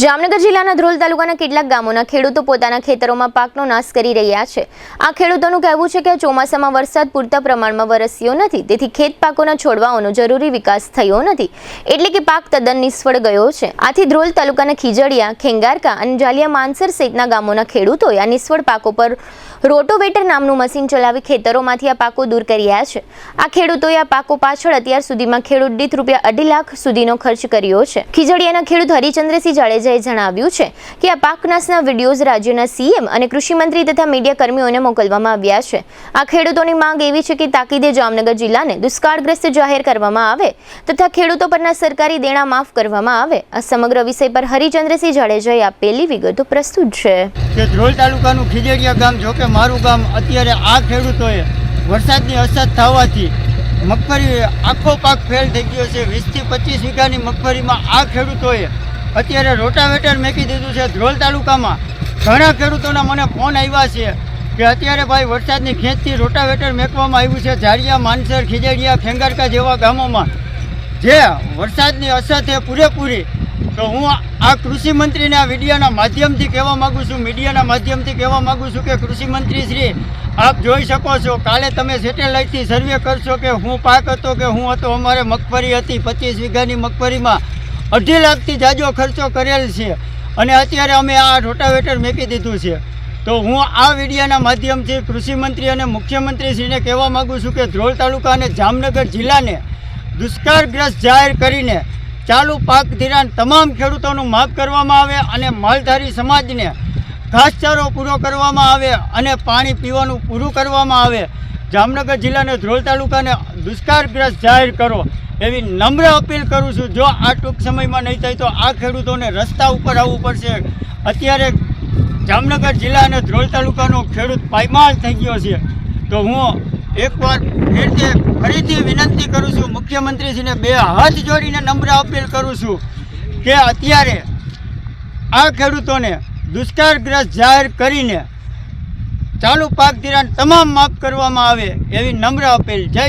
જામનગર જિલ્લાના ધ્રોલ તાલુકાના કેટલાક ગામોના ખેડૂતો પોતાના ખેતરોમાં પાકનો નાશ કરી રહ્યા છે। આ ખેડૂતોનું કહેવું છે કે ચોમાસામાં વરસાદ પૂરતા પ્રમાણમાં વરસ્યો નથી, તેથી ખેત પાકોના છોડવાઓનો જરૂરી વિકાસ થયો નથી, એટલે કે પાક તદ્દન નિષ્ફળ ગયો છે। આથી ધ્રોલ તાલુકાના ખીજડીયા, ખેંગારકા અને જાલિયા માનસર સહિતના ગામોના ખેડૂતોએ આ નિષ્ફળ પાકો પર રોટોવેટર નામનું મશીન ચલાવી ખેતરોમાંથી આ પાકો દૂર કર્યા છે। આ ખેડૂતોએ આ પાકો પાછળ અત્યાર સુધીમાં ખેડૂત દીઠ ₹2.5 લાખ સુધીનો ખર્ચ કર્યો છે। ખીજડીયાના ખેડૂત હરિચંદ્રસિંહ જાડેજાએ જણાવ્યું છે કે આ પાક નાશના વિડીયોઝ રાજ્યના સીએમ અને કૃષિ મંત્રી તથા મીડિયા કર્મીઓને મોકલવામાં આવ્યા છે। આ ખેડૂતોની માંગ એવી છે કે તાકીદે જામનગર જિલ્લાને દુષ્કાળગ્રસ્ત જાહેર કરવામાં આવે તથા ખેડૂતો પરના સરકારી દેણા માફ કરવામાં આવે। આ સમગ્ર વિષય પર હરિચંદ્રસિંહ જાડેજાએ આપેલી વિગતો પ્રસ્તુત છે। ધ્રોલ તાલુકાનું ખીજડીયા ગામ, જો કે મારું ગામ, અત્યારે આ ખેડૂતોએ વરસાદની અસર થવાથી મગફળી આખો પાક ફેલ થઈ ગયો છે। 20 થી 25 વીઘાની મગફળીમાં આ ખેડૂતોએ અત્યારે રોટાવેટર મેકી દીધું છે। ધ્રોલ તાલુકામાં ઘણા ખેડૂતોના મને ફોન આવ્યા છે કે અત્યારે ભાઈ વરસાદની ખેંચથી રોટાવેટર મેકવામાં આવ્યું છે જાડિયા, માનસર, ખીજડીયા, ખેંગારકા જેવા ગામોમાં જે વરસાદની અસર છે પૂરેપૂરી। તો હું આ કૃષિ મંત્રીને આ વિડીયોના માધ્યમથી કહેવા માગું છું, મીડિયાના માધ્યમથી કહેવા માગું છું કે કૃષિ મંત્રી શ્રી, આપ જોઈ શકો છો, કાલે તમે સેટેલાઇટથી સર્વે કરશો કે હું પાક હતો કે હું હતો। અમારે મગફળી હતી 25 વીઘાની મગફળીમાં 2.5 લાખથી જાજો ખર્ચો કરેલ છે અને અત્યારે અમે આ રોટાવેટર મેકી દીધું છે। તો હું આ વિડીયોના માધ્યમથી કૃષિ મંત્રી અને મુખ્યમંત્રીશ્રીને કહેવા માગું છું કે ધ્રોલ તાલુકા અને જામનગર જિલ્લાને દુષ્કાળગ્રસ્ત જાહેર કરીને ચાલુ પાક ધિરાણ તમામ ખેડૂતોનું માફ કરવામાં આવે અને માલધારી સમાજને ઘાસચારો પૂરો કરવામાં આવે અને પાણી પીવાનું પૂરું કરવામાં આવે। જામનગર જિલ્લાને ધ્રોલ તાલુકાને દુષ્કાળગ્રસ્ત જાહેર કરો એવી નમ્ર અપીલ કરું છું। જો આ ટૂંક સમયમાં નહીં થાય તો આ ખેડૂતોને રસ્તા ઉપર આવવું પડશે। અત્યારે જામનગર જિલ્લા અને ધ્રોલ તાલુકાનો ખેડૂત પાયમાલ થઈ ગયો છે। તો હું એકવાર ફરીથી વિનંતી કરું છું મુખ્યમંત્રીશ્રીને, 2 હાથ જોડીને નમ્ર અપીલ કરું છું કે અત્યારે આ ખેડૂતોને દુષ્કાળગ્રસ્ત જાહેર કરીને ચાલુ પાક ધિરાણ તમામ માફ કરવામાં આવે એવી નમ્ર અપીલ। જય